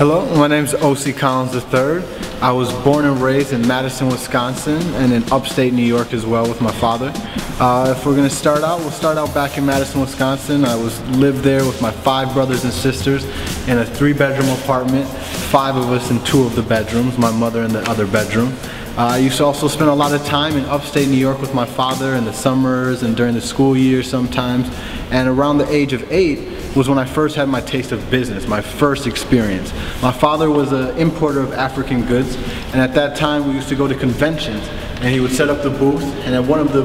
Hello, my name is Oci III. I was born and raised in Madison, Wisconsin, and in upstate New York as well with my father. If we're going to start out, we'll start out back in Madison, Wisconsin. I lived there with my 5 brothers and sisters in a 3-bedroom apartment, 5 of us in 2 of the bedrooms, my mother in the other bedroom. I used to also spend a lot of time in upstate New York with my father in the summers and during the school year sometimes. And around the age of 8 was when I first had my taste of business, my first experience. My father was an importer of African goods, and at that time we used to go to conventions, and he would set up the booth, and at one of the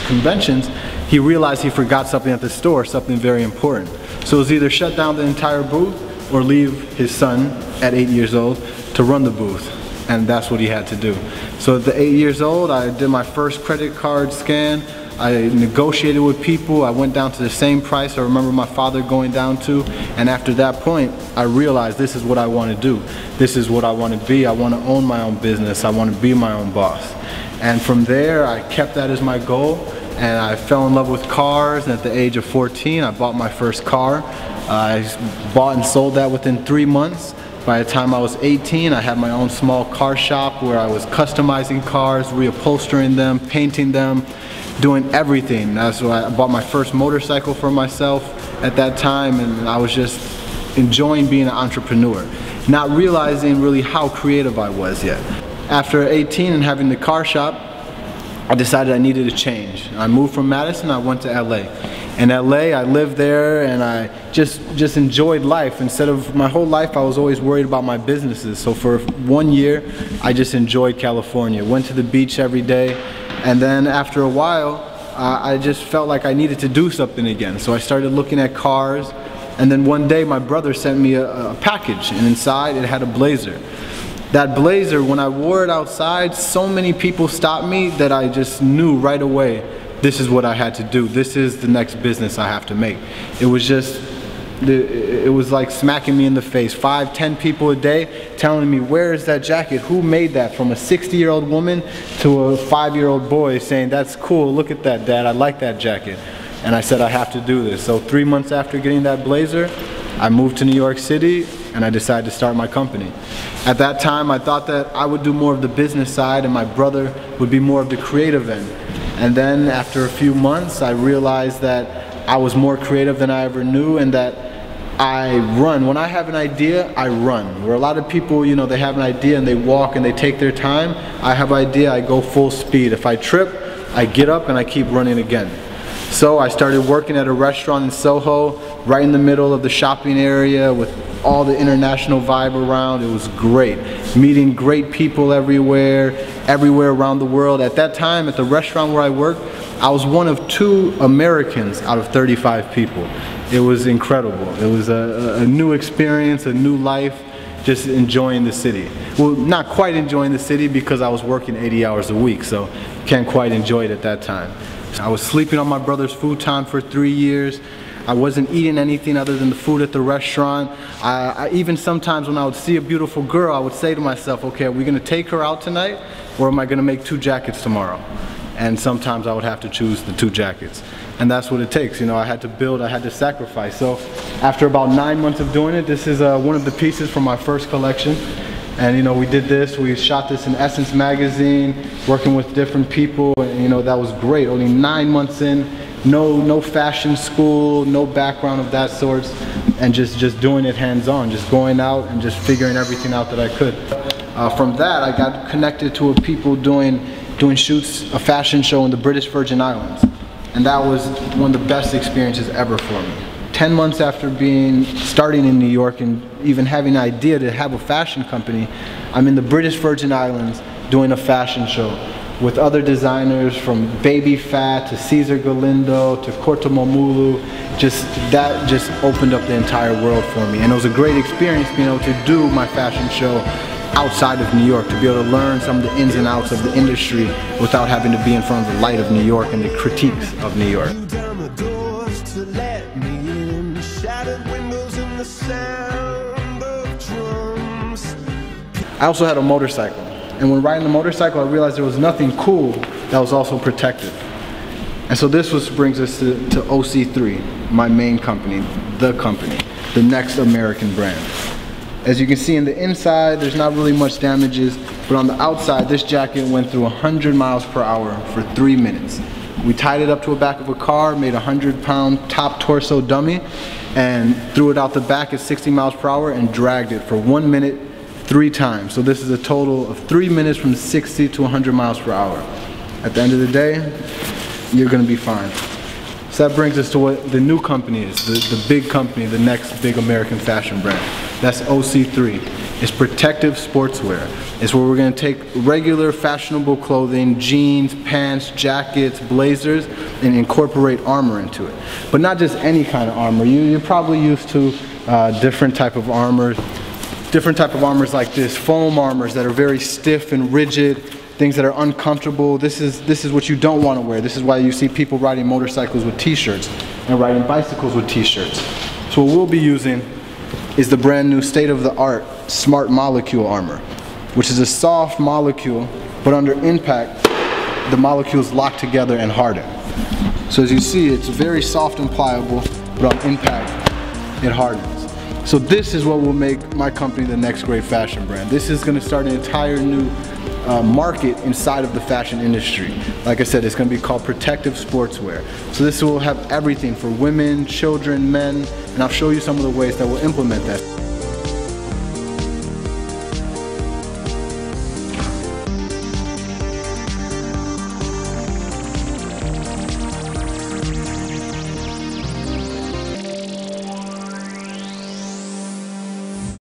conventions he realized he forgot something at the store, something very important. So it was either shut down the entire booth or leave his son at 8 years old to run the booth. And that's what he had to do. So at the 8 years old, I did my first credit card scan. I negotiated with people. I went down to the same price I remember my father going down to. And after that point, I realized this is what I want to do. This is what I want to be. I want to own my own business. I want to be my own boss. And from there, I kept that as my goal. And I fell in love with cars. And at the age of 14, I bought my first car. I bought and sold that within 3 months. By the time I was 18, I had my own small car shop where I was customizing cars, reupholstering them, painting them, doing everything. That's why I bought my first motorcycle for myself at that time, and I was just enjoying being an entrepreneur, not realizing really how creative I was yet. After 18 and having the car shop, I decided I needed a change. I moved from Madison, I went to LA. In LA, I lived there and I just enjoyed life. Instead of my whole life, I was always worried about my businesses. So for 1 year, I just enjoyed California. Went to the beach every day, and then after a while, I just felt like I needed to do something again. So I started looking at cars, and then one day my brother sent me a package, and inside it had a Blazer. That Blazer, when I wore it outside, so many people stopped me that I just knew right away, this is what I had to do. This is the next business I have to make. It was like smacking me in the face. 5, 10 people a day telling me, where is that jacket? Who made that? From a 60-year-old woman to a 5-year-old boy saying, that's cool, look at that, Dad, I like that jacket. And I said, I have to do this. So 3 months after getting that Blazer, I moved to New York City and I decided to start my company. At that time, I thought that I would do more of the business side and my brother would be more of the creative end. And then after a few months, I realized that I was more creative than I ever knew, and that I run. When I have an idea, I run. Where a lot of people, you know, they have an idea and they walk and they take their time, I have an idea, I go full speed. If I trip, I get up and I keep running again. So I started working at a restaurant in Soho, right in the middle of the shopping area with all the international vibe around. It was great. Meeting great people everywhere around the world. At that time, at the restaurant where I worked, I was one of 2 Americans out of 35 people. It was incredible. It was a new experience, a new life, just enjoying the city. Well, not quite enjoying the city because I was working 80 hours a week, so can't quite enjoy it at that time. I was sleeping on my brother's futon for 3 years. I wasn't eating anything other than the food at the restaurant. I even sometimes when I would see a beautiful girl, I would say to myself, okay, are we gonna take her out tonight, or am I gonna make 2 jackets tomorrow? And sometimes I would have to choose the 2 jackets. And that's what it takes, you know, I had to build, I had to sacrifice. So after about 9 months of doing it, this is one of the pieces from my first collection. And you know, we did this, we shot this in Essence magazine, working with different people, and you know, that was great. Only 9 months in, no fashion school, no background of that sort, and just doing it hands-on, just going out and just figuring everything out that I could. From that, I got connected to people doing shoots, a fashion show in the British Virgin Islands. And that was one of the best experiences ever for me. 10 months after starting in New York and even having an idea to have a fashion company, I'm in the British Virgin Islands doing a fashion show with other designers from Baby Fat to Cesar Galindo to Cortomomulu. That just opened up the entire world for me. And it was a great experience being able to do my fashion show outside of New York, to be able to learn some of the ins and outs of the industry without having to be in front of the light of New York and the critiques of New York. I also had a motorcycle, and when riding the motorcycle I realized there was nothing cool that was also protected. And so this brings us to Oci, my main company, the next American brand. As you can see in the inside, there's not really much damages, but on the outside, this jacket went through 100 miles per hour for 3 minutes. We tied it up to the back of a car, made a 100-pound top torso dummy, and threw it out the back at 60 miles per hour and dragged it for 1 minute, 3 times. So this is a total of 3 minutes from 60 to 100 miles per hour. At the end of the day, you're gonna be fine. So that brings us to what the new company is, the big company, the next big American fashion brand. That's OC3. It's protective sportswear. It's where we're gonna take regular fashionable clothing, jeans, pants, jackets, blazers, and incorporate armor into it. But not just any kind of armor. You're probably used to different type of armors like this, foam armors that are very stiff and rigid, things that are uncomfortable. This is what you don't want to wear. This is why you see people riding motorcycles with t-shirts and riding bicycles with t-shirts. So what we'll be using is the brand new state-of-the-art Smart Molecule armor, which is a soft molecule, but under impact, the molecules lock together and harden. So as you see, it's very soft and pliable, but on impact, it hardens. So this is what will make my company the next great fashion brand. This is going to start an entire new market inside of the fashion industry. Like I said, it's going to be called protective sportswear. So this will have everything for women, children, men, and I'll show you some of the ways that we'll implement that.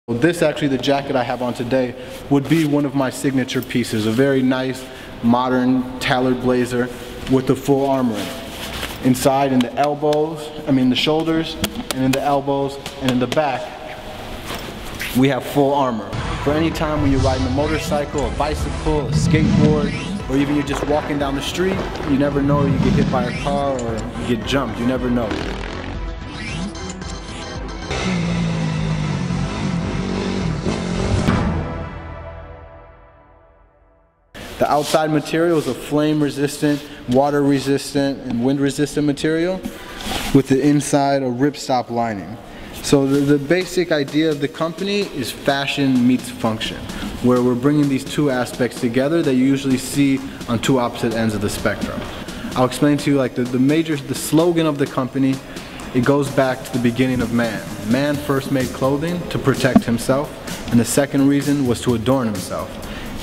This actually, the jacket I have on today, would be one of my signature pieces. A very nice, modern, tailored blazer with the full armor in it. Inside, in the elbows, the shoulders, and in the elbows, and in the back, we have full armor. For any time when you're riding a motorcycle, a bicycle, a skateboard, or even you're just walking down the street, you never know, you get hit by a car or you get jumped, you never know. The outside material is a flame-resistant, water-resistant, and wind-resistant material, with the inside a ripstop lining. So the basic idea of the company is fashion meets function, where we're bringing these two aspects together that you usually see on two opposite ends of the spectrum. I'll explain to you the slogan of the company. It goes back to the beginning of man. Man first made clothing to protect himself, and the second reason was to adorn himself.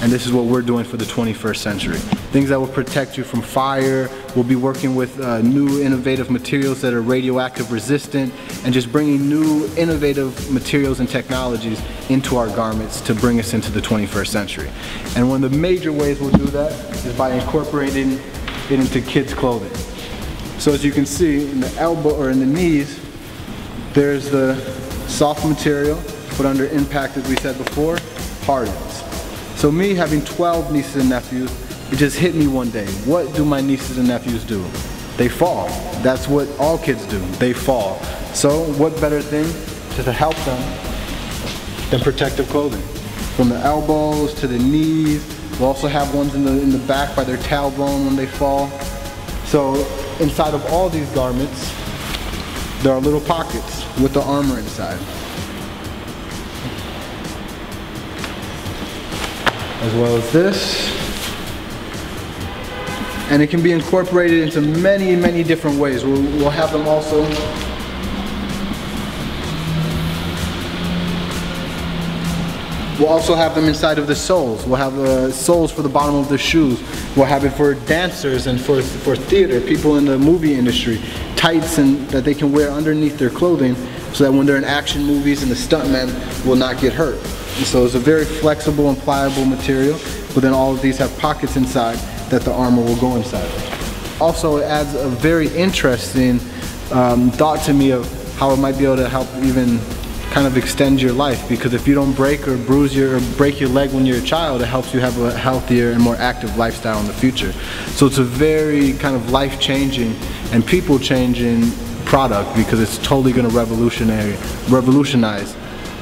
And this is what we're doing for the 21st century. Things that will protect you from fire. We'll be working with new innovative materials that are radioactive resistant, and just bringing new innovative materials and technologies into our garments to bring us into the 21st century. And one of the major ways we'll do that is by incorporating it into kids' clothing. So as you can see, in the elbow or in the knees, there's the soft material, but under impact, as we said before, hardens. So me having 12 nieces and nephews, it just hit me one day. What do my nieces and nephews do? They fall. That's what all kids do. They fall. So what better thing to help them than protective clothing? From the elbows to the knees. We'll also have ones in the back by their tailbone when they fall. So inside of all these garments, there are little pockets with the armor inside. As well as this. And it can be incorporated into many, many different ways. We'll have them also have them inside of the soles. We'll have the soles for the bottom of the shoes. We'll have it for dancers and for theater, people in the movie industry. Tights that they can wear underneath their clothing so that when they're in action movies and the stuntmen will not get hurt. And so it's a very flexible and pliable material, but then all of these have pockets inside that the armor will go inside. Also, it adds a very interesting thought to me of how it might be able to help even kind of extend your life, because if you don't break or bruise or break your leg when you're a child, it helps you have a healthier and more active lifestyle in the future. So it's a very kind of life-changing and people-changing product, because it's totally going to revolutionize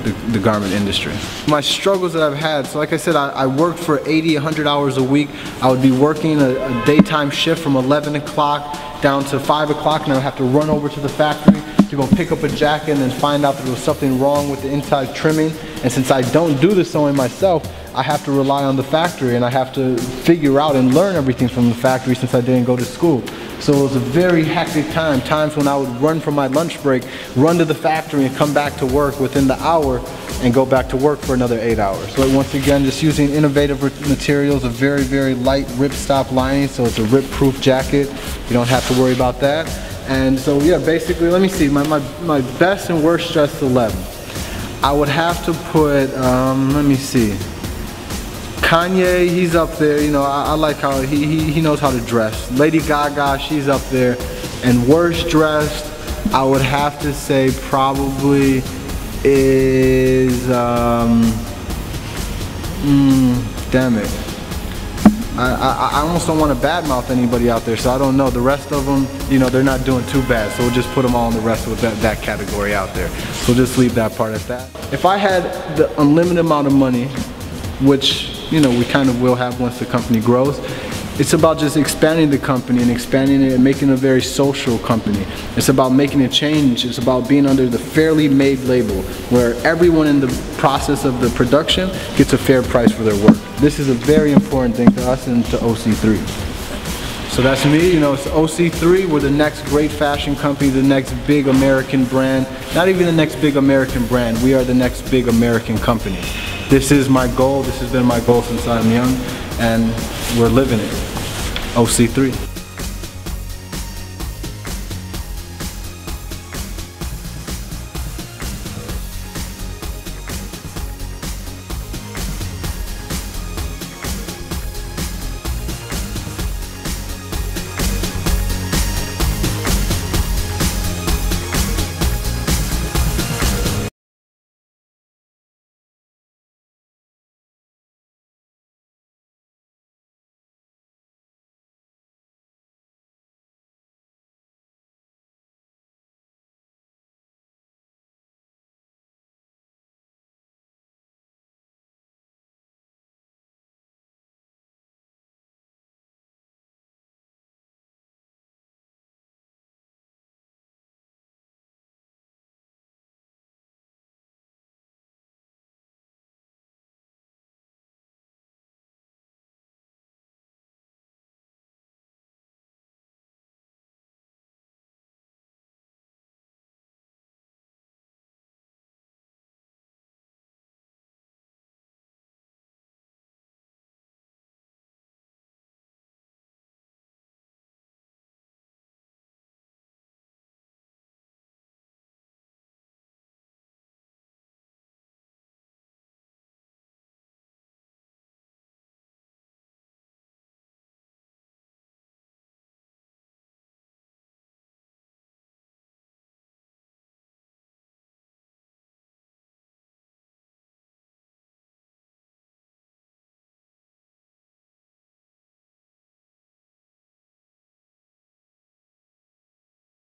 the garment industry. My struggles that I've had, so like I said, I worked for 80, 100 hours a week. I would be working a daytime shift from 11 o'clock down to 5 o'clock, and I would have to run over to the factory to go pick up a jacket and then find out that there was something wrong with the inside trimming. And since I don't do the sewing myself, I have to rely on the factory, and I have to figure out and learn everything from the factory since I didn't go to school. So it was a very hectic time, times when I would run from my lunch break, run to the factory and come back to work within the hour and go back to work for another 8 hours. So once again, just using innovative materials, a very, very light ripstop lining, so it's a rip-proof jacket. You don't have to worry about that. And so yeah, basically, let me see, my best and worst dressed 11. I would have to put, let me see, Kanye, he's up there. You know, I like how he knows how to dress. Lady Gaga, she's up there. And worst dressed, I would have to say probably is, damn it. I almost don't want to badmouth anybody out there, so I don't know. The rest of them, you know, they're not doing too bad, so we'll just put them all in the rest of that category out there. So we'll just leave that part at that. If I had the unlimited amount of money, which, you know, we kind of will have once the company grows, it's about just expanding the company and expanding it and making it a very social company. It's about making a change. It's about being under the Fairly Made label, where everyone in the process of the production gets a fair price for their work. This is a very important thing to us and to OC3. So that's me, you know, it's OC3. We're the next great fashion company, the next big American brand. Not even the next big American brand, we are the next big American company. This is my goal, this has been my goal since I'm young, and we're living it. OC3.